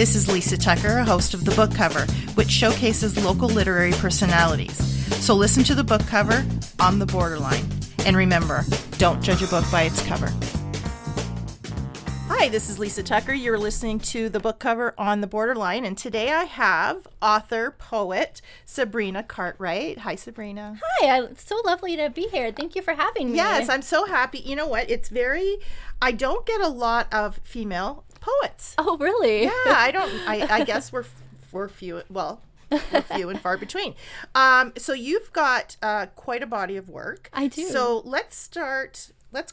This is Lisa Tucker, host of The Book Cover, which showcases local literary personalities. So listen to The Book Cover on the Borderline. And remember, don't judge a book by its cover. Hi, this is Lisa Tucker. You're listening to The Book Cover on the Borderline. And today I have author, poet, Sabrina Cartwright. Hi, Sabrina. Hi, it's so lovely to be here. Thank you for having me. Yes, I'm so happy. You know what? I don't get a lot of female poets. Oh, really? Yeah, I guess we're few. Well, we're few and far between. So you've got quite a body of work. I do. So let's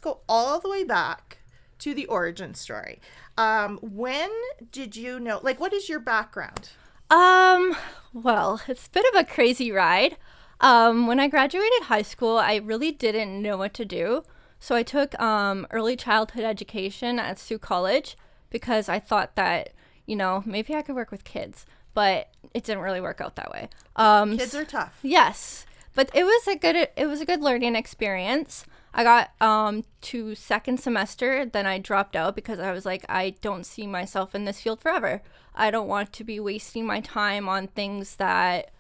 go all the way back to the origin story. When did you know, what is your background? Well, it's a bit of a crazy ride. When I graduated high school, I really didn't know what to do. So I took early childhood education at Sioux College because I thought that, maybe I could work with kids, but it didn't really work out that way. Kids are tough. Yes, but it was a good learning experience. I got to second semester, then I dropped out because I was like, I don't see myself in this field forever. I don't want to be wasting my time on things that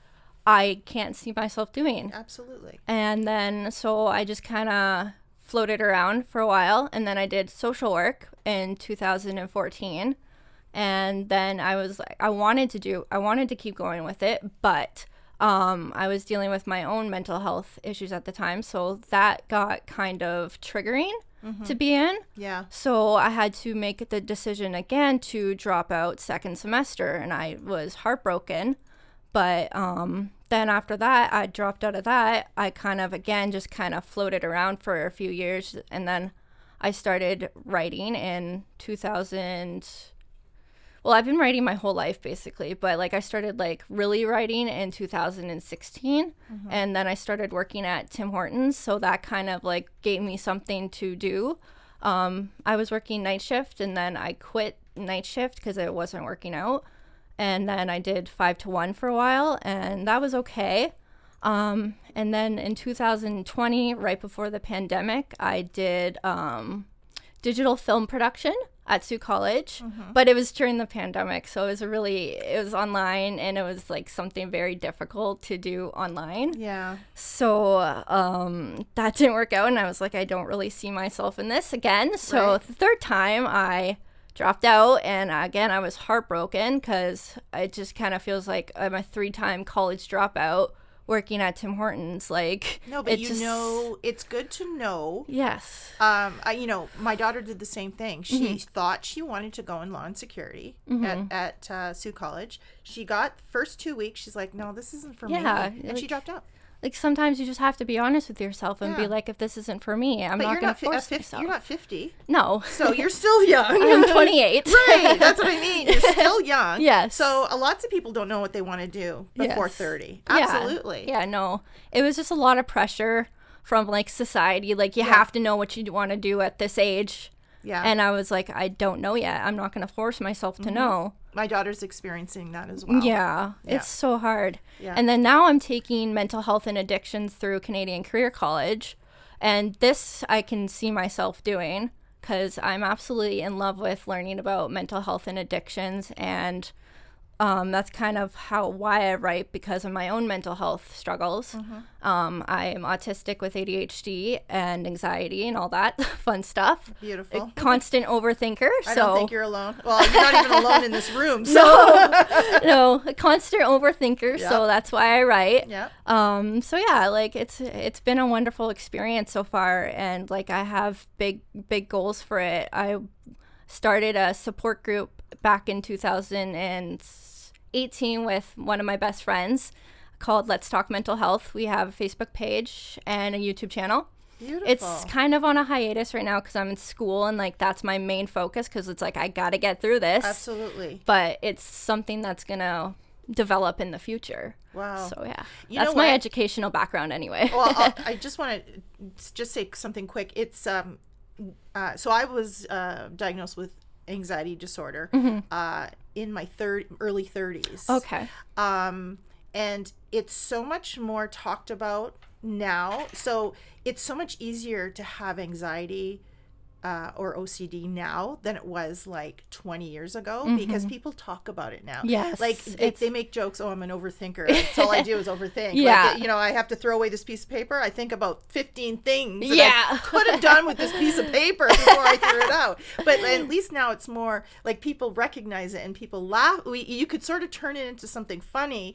I can't see myself doing. Absolutely. And then so I just kind of floated around for a while, and then I did social work in 2014. And then I was like, I wanted to keep going with it, but I was dealing with my own mental health issues at the time, so that got kind of triggering to be in. Yeah. So I had to make the decision again to drop out second semester, and I was heartbroken. But then after that, I dropped out of that. I kind of floated around for a few years, and then I started writing in 2000. Well, I've been writing my whole life, basically, but, I started, really writing in 2016, and then I started working at Tim Hortons, so that kind of, gave me something to do. I was working night shift, and then I quit night shift because it wasn't working out, and then I did 5 to 1 for a while, and that was okay. And then in 2020, right before the pandemic, I did digital film production at Sioux College, but it was during the pandemic, so it was online, and it was something very difficult to do online. Yeah. So that didn't work out, and I was like, I don't really see myself in this again. So The third time I dropped out, and again I was heartbroken because it just kind of feels like I'm a 3-time college dropout working at Tim Hortons. No, but it's good to know. Yes. My daughter did the same thing. She thought she wanted to go in law and security at Sioux College. She got first 2 weeks. She's like, no, this isn't for me. And she dropped out. Sometimes you just have to be honest with yourself and be like, if this isn't for me, I'm not going to force myself. You're not 50. No. So you're still young. I'm 28. Right. That's what I mean. You're still young. Yes. So lots of people don't know what they want to do before 30. Absolutely. Yeah, no. It was just a lot of pressure from society. You have to know what you want to do at this age. Yeah. And I was like, I don't know yet. I'm not going to force myself to know. My daughter's experiencing that as well. Yeah, it's so hard. Yeah. And then now I'm taking mental health and addictions through Canadian Career College. And this I can see myself doing because I'm absolutely in love with learning about mental health and addictions. And that's kind of why I write, because of my own mental health struggles. I'm autistic with ADHD and anxiety and all that fun stuff. Beautiful. A constant overthinker. I don't think you're alone. Well, you're not even alone in this room. So. No, a constant overthinker. Yep. So that's why I write. Yeah. So yeah, it's been a wonderful experience so far, and I have big goals for it. I started a support group back in 2018 with one of my best friends called Let's Talk Mental Health. We have a Facebook page and a YouTube channel. Beautiful. It's kind of on a hiatus right now because I'm in school, and that's my main focus because it's I gotta get through this. Absolutely. But it's something that's gonna develop in the future. Wow. So yeah, that's my educational background anyway. Well, I just want to say something quick. It's so I was diagnosed with anxiety disorder in my early 30s. Okay. And it's so much more talked about now. So it's so much easier to have anxiety or OCD now than it was like 20 years ago, because people talk about it now. Yes. Like they make jokes, oh, I'm an overthinker. That's all I do is overthink. Yeah. Like, I have to throw away this piece of paper. I think about 15 things that I could have done with this piece of paper before I threw it out. But at least now it's more like people recognize it and people laugh. You could sort of turn it into something funny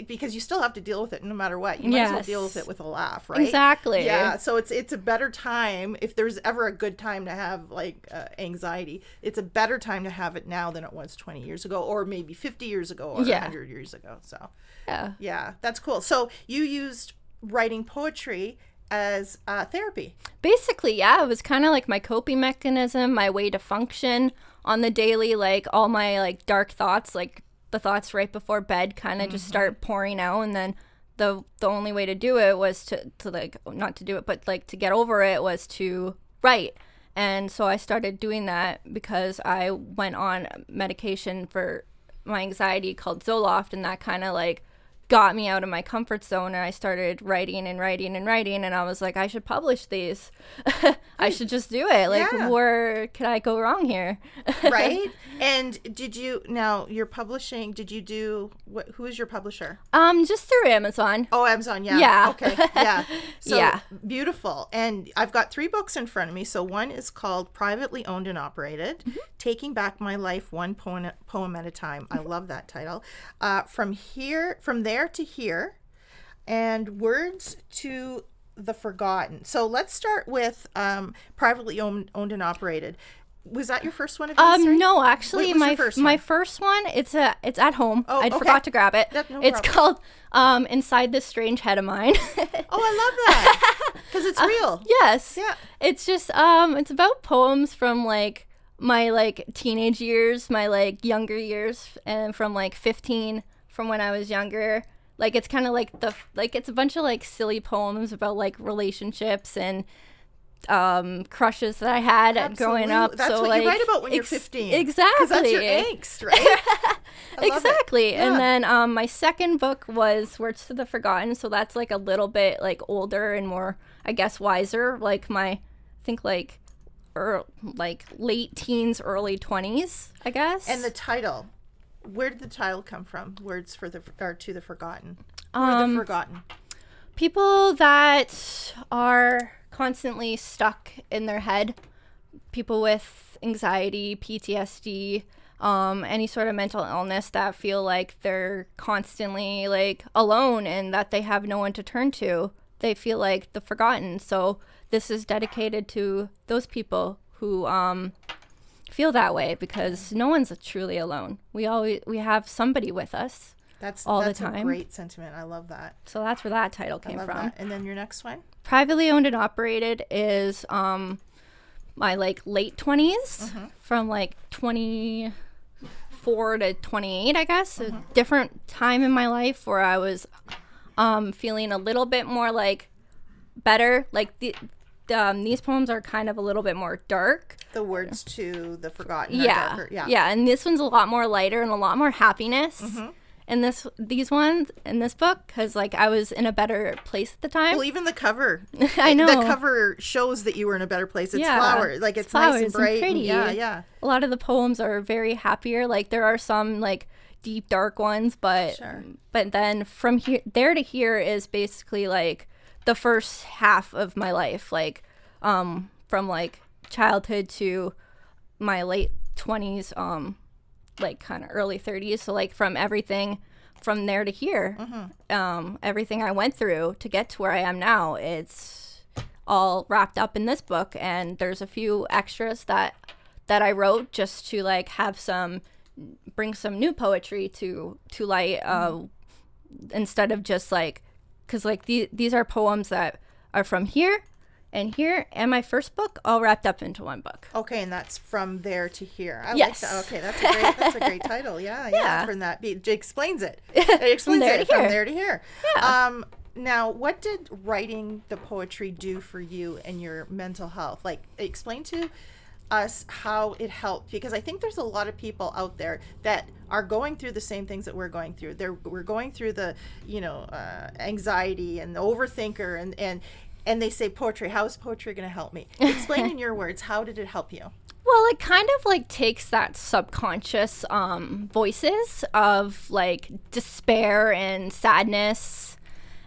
because you still have to deal with it no matter what. You might as well deal with it with a laugh, right? Exactly. Yeah. So it's a better time, if there's ever a good time to have like anxiety, it's a better time to have it now than it was 20 years ago, or maybe 50 years ago, or 100 years ago. So yeah, that's cool. So you used writing poetry as therapy. Basically, yeah, it was kind of like my coping mechanism, my way to function on the daily, like all my like dark thoughts, like the thoughts right before bed kind of just start pouring out, and then the only way to do it was to like, not to do it, but like to get over it was to write. And so I started doing that because I went on medication for my anxiety called Zoloft, and that kind of like got me out of my comfort zone, and I started writing, and I was like, I should publish these. I should just do it. Like, where could I go wrong here? Right. And you're publishing, who is your publisher? Just through Amazon. Oh, Amazon. Yeah. Okay. Yeah. So beautiful. And I've got 3 books in front of me. So one is called Privately Owned and Operated, Taking Back My Life One Poem at a Time. I love that title. From There to Here, and Words to the Forgotten. So let's start with Privately Owned and Operated. Was that your first one of these? No, actually, my first one, it's at home. Oh, I forgot to grab it. It's problem. called Inside This Strange Head of Mine. Oh, I love that, because it's real. Yes. Yeah. It's just it's about poems from like my like teenage years, my like younger years, and from like 15, from when I was younger. Like, it's kind of like it's a bunch of like silly poems about like relationships and crushes that I had growing up. That's so what like, you write about when you're 15. Exactly. Because that's your angst, right? Exactly. Yeah. And then my second book was Words to the Forgotten. So that's like a little bit like older and more, I guess, wiser. Like I think like late teens, early 20s, I guess. And the title. Where did the title come from? Words to the Forgotten. Or the Forgotten. People that are constantly stuck in their head, people with anxiety, PTSD, any sort of mental illness that feel like they're constantly like alone and that they have no one to turn to. They feel like the forgotten. So this is dedicated to those people who feel that way, because no one's truly alone. We have somebody with us. That's the time. That's a great sentiment. I love that. So that's where that title came from. That. And then your next one? Privately Owned and Operated is my like late 20s, from like 24 to 28, I guess. A different time in my life where I was feeling a little bit more like better. Like these poems are kind of a little bit more dark. The Words to the Forgotten are darker. Yeah, and this one's a lot more lighter and a lot more happiness. And these ones in this book, because like I was in a better place at the time. Well, even the cover. I know. The cover shows that you were in a better place. It's flowers. Like it's nice and bright. And pretty. Yeah. A lot of the poems are very happier. Like there are some like deep dark ones, but then from there to here is basically like the first half of my life, like from like childhood to my late 20s, like kind of early 30s. So like from everything from there to here, everything I went through to get to where I am now, it's all wrapped up in this book. And there's a few extras that I wrote just to like bring some new poetry to light, instead of just like, because like these are poems that are from here and my first book all wrapped up into one book. Okay, and that's From There to Here. I like that. Okay, that's a great title. Yeah. From that, it explains it. It explains From There to Here. Yeah. Now, what did writing the poetry do for you and your mental health? Like, explain to us how it helped, because I think there's a lot of people out there that are going through the same things that we're going through. We're going through the, anxiety and the overthinker, and and they say poetry. How is poetry going to help me? Explain in your words, how did it help you? Well, it kind of like takes that subconscious voices of like despair and sadness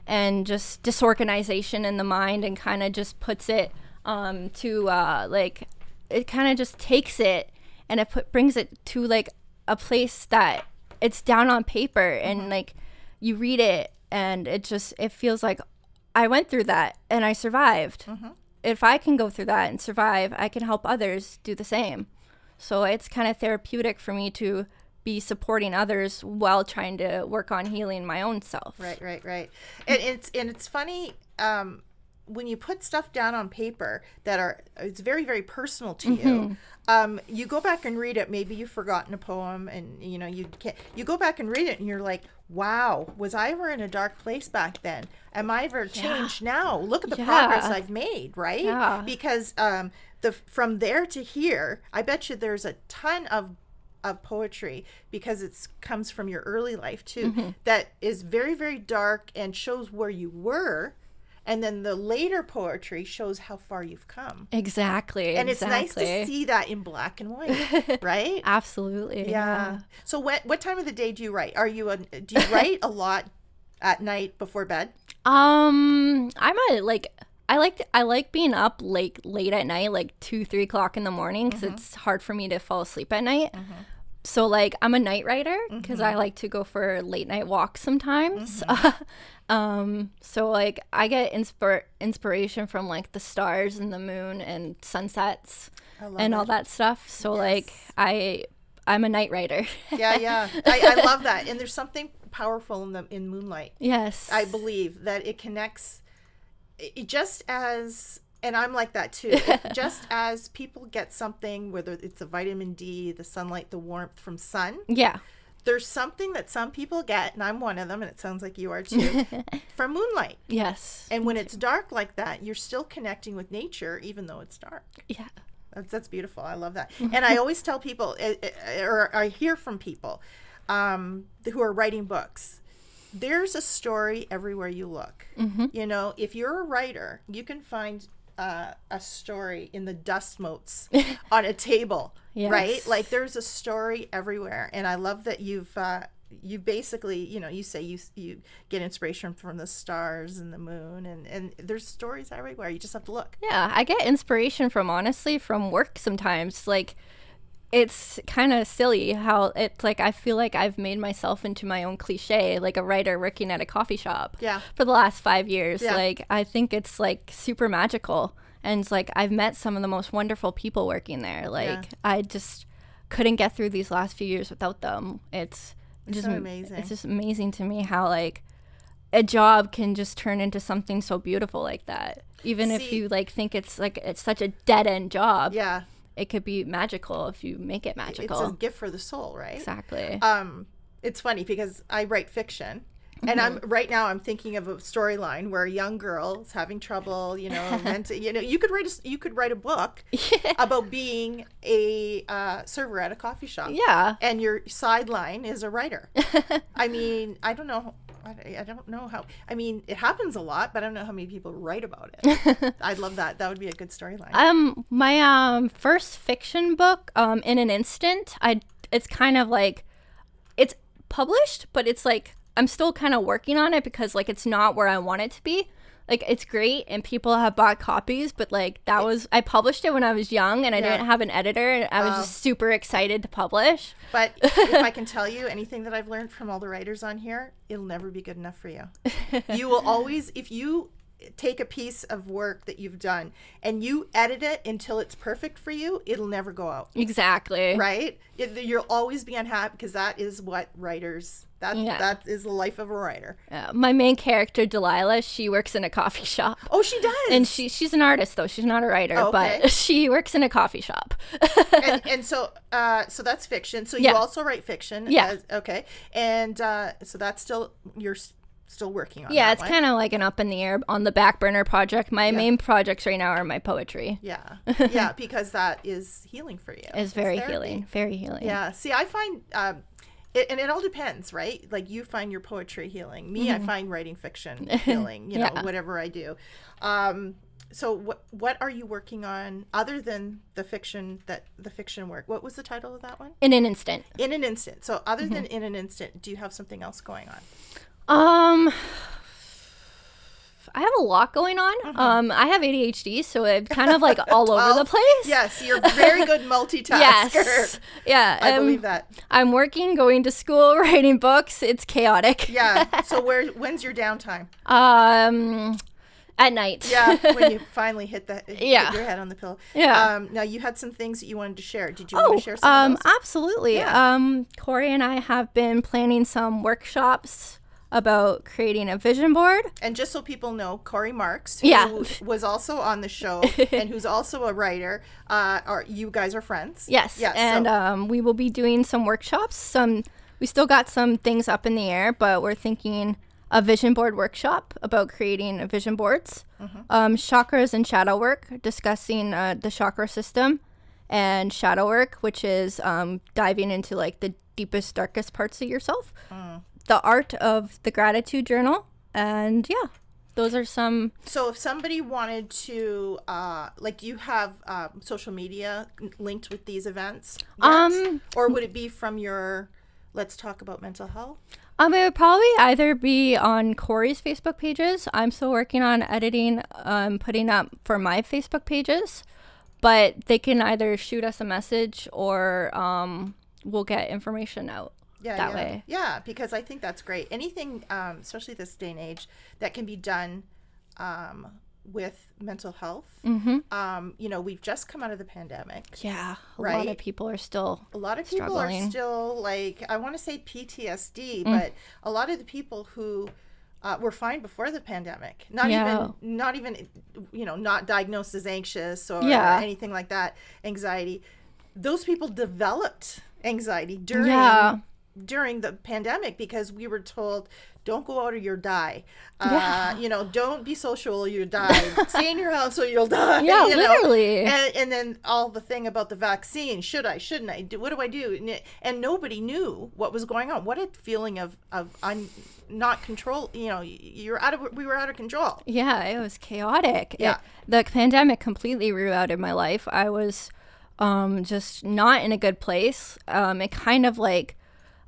and just disorganization in the mind, and kind of just puts it to like, it kind of just takes it and it brings it to like a place that it's down on paper, and like you read it and it feels like I went through that and I survived. If I can go through that and survive, I can help others do the same. So it's kind of therapeutic for me to be supporting others while trying to work on healing my own self. Right. And it's funny, when you put stuff down on paper it's very, very personal to you. You go back and read it. Maybe you've forgotten a poem, and you go back and read it, and you're like, wow, was I ever in a dark place back then? Am I ever changed now? Look at the progress I've made, right? Yeah. Because from there to here, I bet you there's a ton of poetry, because it comes from your early life too, that is very, very dark and shows where you were. And then the later poetry shows how far you've come. Exactly. And it's nice to see that in black and white, right? Absolutely. Yeah. So what time of the day do you write? Do you write a lot at night before bed? I like being up late at night, like 2-3 o'clock in the morning, because it's hard for me to fall asleep at night. So like I'm a night writer, because I like to go for late night walks sometimes. So like I get inspiration from like the stars and the moon and sunsets and all that stuff. So like I'm a night writer. Yeah. I love that. And there's something powerful in moonlight. Yes. I believe that it connects just as, and I'm like that too. Just as people get something, whether it's the vitamin D, the sunlight, the warmth from sun. Yeah. There's something that some people get, and I'm one of them, and it sounds like you are too, from moonlight. Yes. And when it's dark like that, you're still connecting with nature, even though it's dark. Yeah. That's beautiful. I love that. And I always tell people, or I hear from people who are writing books, there's a story everywhere you look. If you're a writer, you can find a story in the dust motes on a table, right? Like there's a story everywhere. And I love that you basically, you say you get inspiration from the stars and the moon, and there's stories everywhere. You just have to look. Yeah, I get inspiration from work sometimes. Like, it's kind of silly how it's like I feel like I've made myself into my own cliche, like a writer working at a coffee shop for the last 5 years. Like, I think it's like super magical, and it's like I've met some of the most wonderful people working there. Like I just couldn't get through these last few years without them. It's just so amazing. It's just amazing to me how like a job can just turn into something so beautiful like that, even if you like think it's such a dead end job. It could be magical if you make it magical. It's a gift for the soul, right? Exactly. It's funny because I write fiction, and I'm thinking of a storyline where a young girl is having trouble, you could write a book about being a server at a coffee shop. Yeah. And your sideline is a writer. I mean, I don't know how, it happens a lot, but I don't know how many people write about it. I'd love that. That would be a good storyline. My first fiction book, In an Instant, it's kind of like, it's published, but it's like, I'm still kind of working on it because like, it's not where I want it to be. Like, it's great and people have bought copies, but like I published it when I was young and I didn't have an editor, and I was just super excited to publish. But if I can tell you anything that I've learned from all the writers on here, it'll never be good enough for you. You will always, if you take a piece of work that you've done and you edit it until it's perfect for you, it'll never go out. Exactly. Right? You'll always be unhappy, because that is what writers... That is the life of a writer. My main character, Delilah, she works in a coffee shop. Oh, she does? And she's an artist, though. She's not a writer, but she works in a coffee shop. and so that's fiction. So you also write fiction. Yeah. Okay. And so that's still... You're still working on it's kind of like an up in the air, on the back burner project. My main projects right now are my poetry. Yeah, because that is healing for you. It's very healing. Very healing. Yeah. See, I find... And it all depends, right? Like you find your poetry healing. Me, I find writing fiction healing, you know, whatever I do. So what are you working on other than the fiction work? What was the title of that one? In an Instant. In an Instant. So other than In an Instant, do you have something else going on? I have a lot going on. I have ADHD, so it's kind of like all over the place. Yes, you're a very good multitasker. Yes. Yeah. I believe that. I'm working, going to school, writing books. It's chaotic. Yeah. So when's your downtime? At night. Yeah, when you finally hit your head on the pillow. Yeah. Now you had some things that you wanted to share. Did you want to share some of those? Absolutely. Yeah. Corey and I have been planning some workshops about creating a vision board. And just so people know, Corey Marks, who was also on the show and who's also a writer, you guys are friends. Yes. Yes. And we will be doing some workshops. We still got some things up in the air, but we're thinking a vision board workshop about creating vision boards, chakras and shadow work, discussing the chakra system, and shadow work, which is diving into like the deepest, darkest parts of yourself, the art of the gratitude journal, and those are some. So if somebody wanted to, like, you have social media linked with these events, or would it be from your Let's Talk About Mental Health? It would probably either be on Corey's Facebook pages. I'm still working on editing, putting up for my Facebook pages, but they can either shoot us a message or we'll get information out that way. Yeah, because I think that's great. Anything, especially this day and age, that can be done with mental health. You know, we've just come out of the pandemic. Yeah, a right? lot of people are still struggling. Are still, like, I want to say PTSD, but a lot of the people who were fine before the pandemic, not even, you know, not diagnosed as anxious or anything like that, anxiety. Those people developed anxiety during the pandemic because we were told, don't go out or you'll die. You know, don't be social or you'll die. Stay in your house or you'll die. Yeah, you literally. know? And then all the thing about the vaccine. Should I? Shouldn't I? What do I do? And nobody knew what was going on. What a feeling of not control. You know, we were out of control. Yeah, it was chaotic. Yeah. The pandemic completely rerouted my life. I was just not in a good place. It kind of like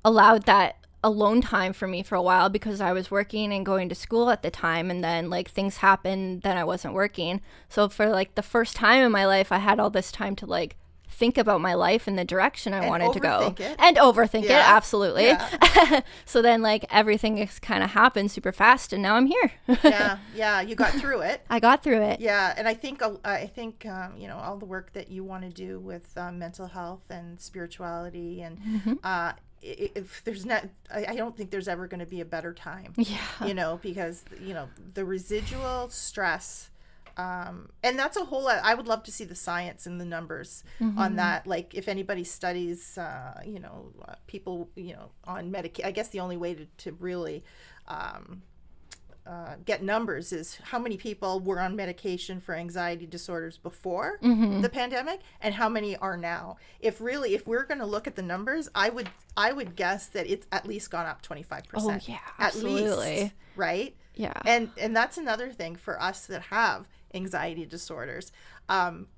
allowed that alone time for me for a while because I was working and going to school at the time, and then like things happened, then I wasn't working. So for like the first time in my life, I had all this time to like think about my life and the direction I wanted to go and overthink it. Absolutely. Yeah. So then like everything just kind of happened super fast, and now I'm here. Yeah, you got through it. I got through it. Yeah, and I think you know, all the work that you want to do with mental health and spirituality and if there's not, I don't think there's ever going to be a better time. You know, because you know the residual stress. And that's a whole lot. I would love to see the science and the numbers on that. Like if anybody studies, you know, people, you know, on medication, I guess the only way to really get numbers is how many people were on medication for anxiety disorders before the pandemic and how many are now. If we're going to look at the numbers, I would guess that it's at least gone up 25%. Oh yeah, absolutely. At least, right? Yeah. And that's another thing for us that have anxiety disorders.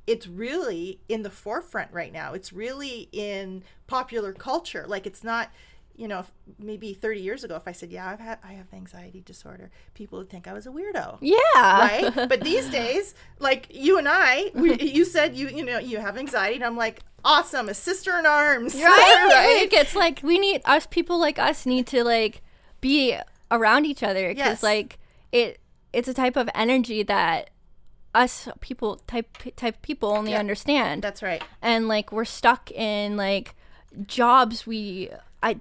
It's really in the forefront right now. It's really in popular culture. Like it's not, you know, maybe 30 years ago, if I said, I have anxiety disorder, people would think I was a weirdo. Yeah. Right? But these days, like you and I, you said you know, you have anxiety, and I'm like, awesome, a sister in arms. Right? Right? Like, it's like people like us need to like be around each other because like it's a type of energy that us people type people only understand. That's right. And like we're stuck in like jobs I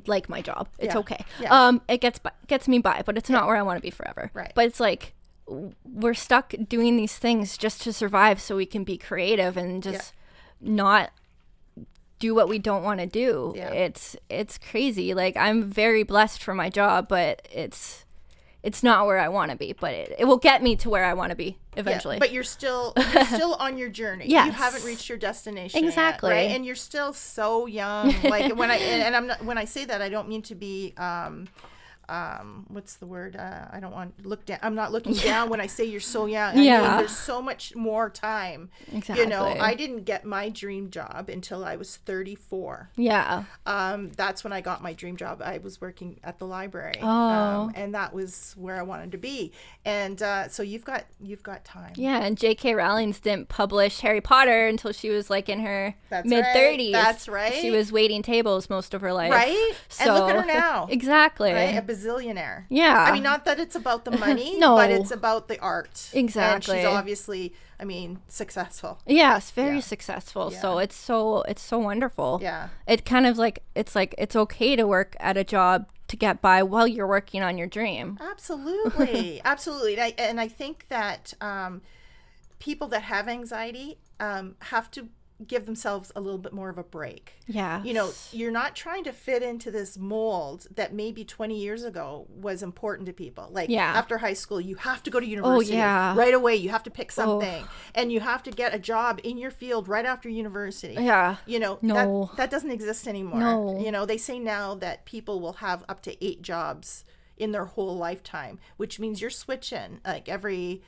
like my job. It's okay. Yeah. It gets me by, but it's not where I want to be forever. Right. But it's like we're stuck doing these things just to survive so we can be creative and just not do what we don't want to do. Yeah. It's crazy. Like I'm very blessed for my job, but it's it's not where I want to be, but it will get me to where I want to be eventually. Yeah, but you're still on your journey. Yes. You haven't reached your destination Exactly. yet, right? And you're still so young. Like when I say that, I don't mean to be what's the word? I don't want to look down. I'm not looking down when I say you're so young. I mean, there's so much more time. Exactly. You know, I didn't get my dream job until I was 34. Yeah. That's when I got my dream job. I was working at the library. And that was where I wanted to be. And so you've got time. Yeah, and J.K. Rowling didn't publish Harry Potter until she was like in her mid-30s. That's right. She was waiting tables most of her life. Right? So, and look at her now. Exactly. Right? A bazillionaire. Yeah. I mean, not that it's about the money, No. but it's about the art. Exactly. And she's obviously, I mean, successful. Yes, very successful. Yeah. So it's so wonderful. Yeah. It kind of like it's okay to work at a job to get by while you're working on your dream. Absolutely. Absolutely. And I think that people that have anxiety have to give themselves a little bit more of a break. Yeah. You know, you're not trying to fit into this mold that maybe 20 years ago was important to people. Like after high school, you have to go to university right away. You have to pick something and you have to get a job in your field right after university. Yeah. You know, that doesn't exist anymore. No. You know, they say now that people will have up to 8 jobs in their whole lifetime, which means you're switching like every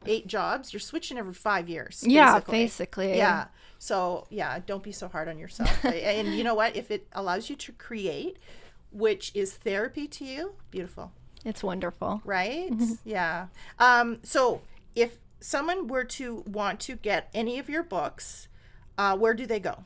8 jobs, you're switching every 5 years. Yeah, basically. Yeah. So, don't be so hard on yourself. And you know what? If it allows you to create, which is therapy to you, beautiful. It's wonderful. Right? Yeah. So, if someone were to want to get any of your books, where do they go?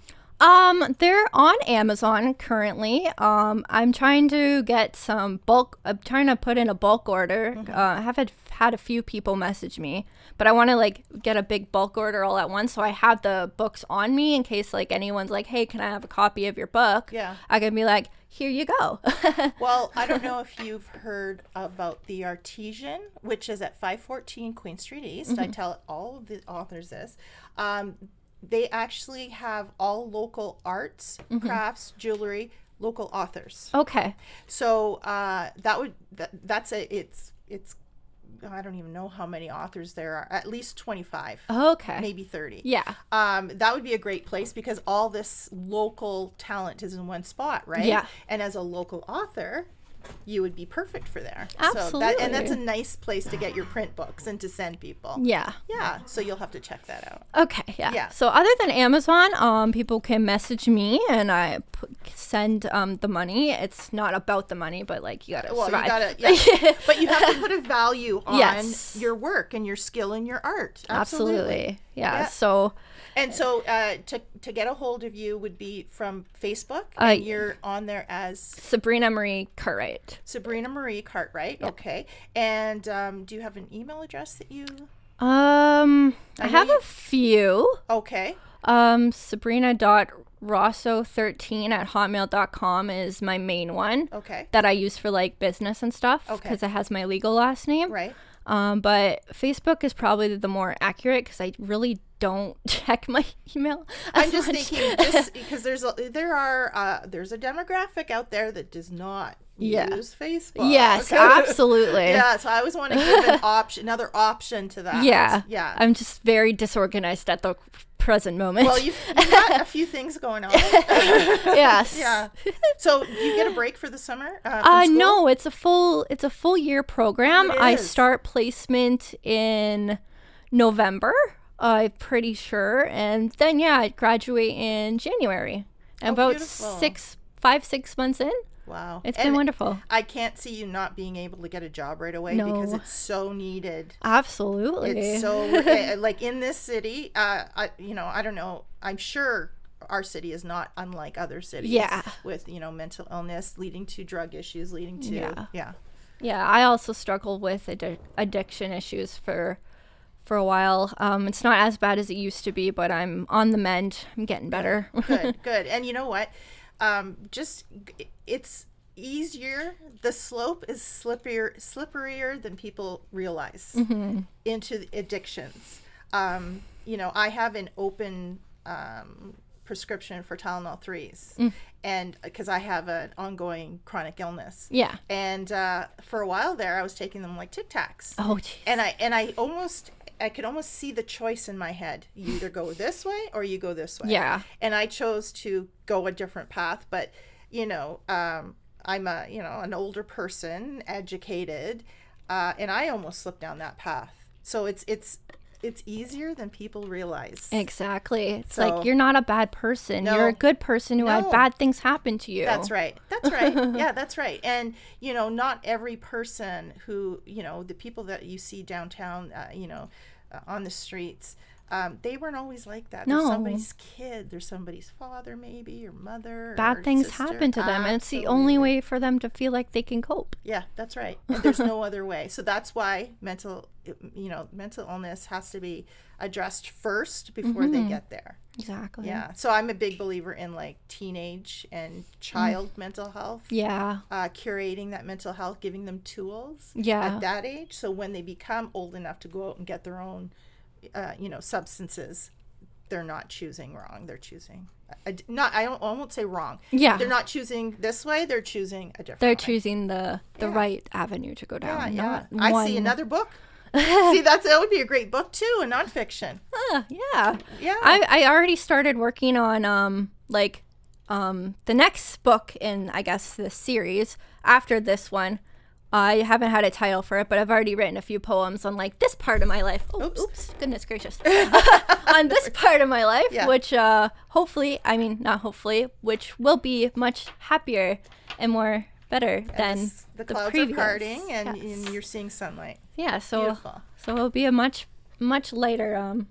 They're on Amazon currently. I'm trying to get some bulk. I'm trying to put in a bulk order. I have had a few people message me, but I want to like get a big bulk order all at once, so I have the books on me in case like anyone's like, "Hey, can I have a copy of your book?" Yeah, I can be like, "Here you go." Well, I don't know if you've heard about The Artesian, which is at 514 Queen Street East. I tell all of the authors this. They actually have all local arts, crafts, jewelry, local authors. Okay. So it's I don't even know how many authors there are. At least 25. Okay. Maybe 30. Yeah. That would be a great place because all this local talent is in one spot, right? Yeah. And as a local author, you would be perfect for there. Absolutely. So that's a nice place to get your print books and to send people. Yeah. Yeah. So you'll have to check that out. Okay. Yeah. So other than Amazon, people can message me and I send the money. It's not about the money, but like you gotta survive. But you have to put a value on your work and your skill and your art. Absolutely. Yeah. So. And so to get a hold of you would be from Facebook, and you're on there as Sabrina Marie Cartwright. Sabrina Marie Cartwright. Yep. Okay. And do you have an email address that you? I have a few. Okay. Sabrina.rosso13@hotmail.com is my main one. Okay. That I use for like business and stuff. Okay. Because it has my legal last name. Right. But Facebook is probably the more accurate because I really don't check my email. I'm just thinking, just because there's a demographic out there that does not use Facebook. Yes, absolutely. Yeah, so I always want to give another option to that. Yeah, yeah. I'm just very disorganized at the present moment. Well, you've got a few things going on. Yes. Yeah. So you get a break for the summer? From school? No, it's a full year program. Oh, I start placement in November. I'm pretty sure, and then I graduate in January. About beautiful. 6 months in. Wow. It's been wonderful. I can't see you not being able to get a job right away because it's so needed. Absolutely. It's so like in this city, I don't know. I'm sure our city is not unlike other cities. Yeah. With, mental illness leading to drug issues, leading to Yeah, I also struggle with addiction issues for a while. It's not as bad as it used to be, but I'm on the mend. I'm getting better. Good. And you know what? It's easier. The slope is slipperier than people realize into addictions. I have an open prescription for Tylenol 3s. And because I have an ongoing chronic illness. Yeah. And for a while there, I was taking them like Tic Tacs. Oh, geez. And I could almost see the choice in my head. You either go this way or you go this way. Yeah. And I chose to go a different path. But, I'm an older person, educated, and I almost slipped down that path. So it's easier than people realize. Exactly. It's like, you're not a bad person. No, you're a good person who had bad things happen to you. That's right. Yeah, that's right. And, not every person who, the people that you see downtown, on the streets, they weren't always like that. No. There's somebody's kid. There's somebody's father, maybe, or mother. Bad things sister. happen to them. Absolutely. And it's the only way for them to feel like they can cope. Yeah, that's right. And there's no other way. So that's why mental illness has to be addressed first before they get there. Exactly. Yeah. So I'm a big believer in like teenage and child mental health. Yeah. Curating that mental health, giving them tools at that age. So when they become old enough to go out and get their own, substances, they're not choosing wrong. They're choosing I won't say wrong. Yeah. They're not choosing this way. They're choosing a different way. They're choosing the right avenue to go down. Yeah. I see another book. See, that would be a great book too, a nonfiction. Yeah. Yeah. I already started working on the next book in, I guess, this series after this one. I haven't had a title for it, but I've already written a few poems on like this part of my life. Oops, goodness gracious. On this part of my life, which which will be much happier and more better than the clouds previous. Are parting and you're seeing sunlight. Yeah, so beautiful. So it'll be a much lighter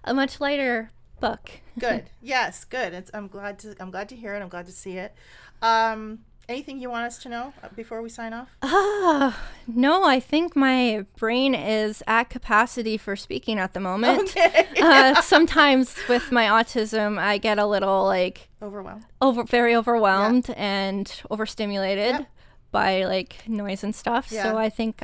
a much lighter book. Good. Yes, good. I'm glad to hear it. I'm glad to see it. Anything you want us to know before we sign off? No, I think my brain is at capacity for speaking at the moment. Okay. Sometimes with my autism, I get a little overwhelmed. Very overwhelmed and overstimulated by like noise and stuff. Yeah. So I think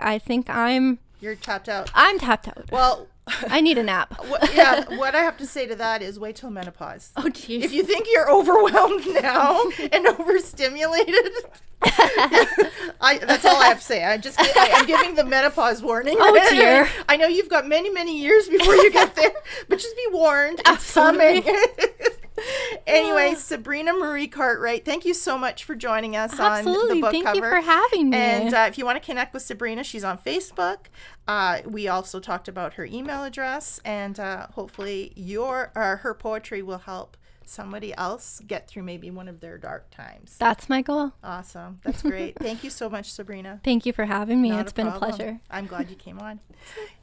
You're tapped out. I'm tapped out. Well, I need a nap. What I have to say to that is wait till menopause. Oh, jeez. If you think you're overwhelmed now and overstimulated, that's all I have to say. I'm giving the menopause warning. Oh, dear. I know you've got many, many years before you get there, but just be warned. Absolutely. It's coming. Anyway, Sabrina Marie Cartwright, thank you so much for joining us on the book Thank cover. You for having me. And if you want to connect with Sabrina, she's on Facebook. We also talked about her email address, and hopefully her poetry will help somebody else get through maybe one of their dark times. That's my goal. Awesome. That's great. Thank you so much, Sabrina. Thank you for having me. Not it's been problem. a pleasure. I'm glad you came on.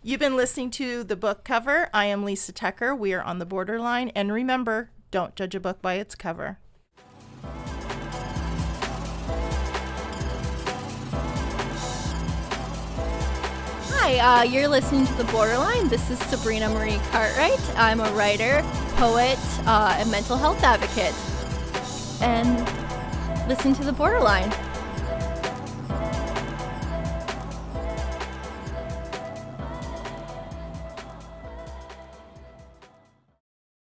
You've been listening to The Book Cover. I am Lisa Tucker. We are on the borderline. And remember, don't judge a book by its cover. Hi, you're listening to The Borderline. This is Sabrina Marie Cartwright. I'm a writer, poet, and mental health advocate. And listen to The Borderline.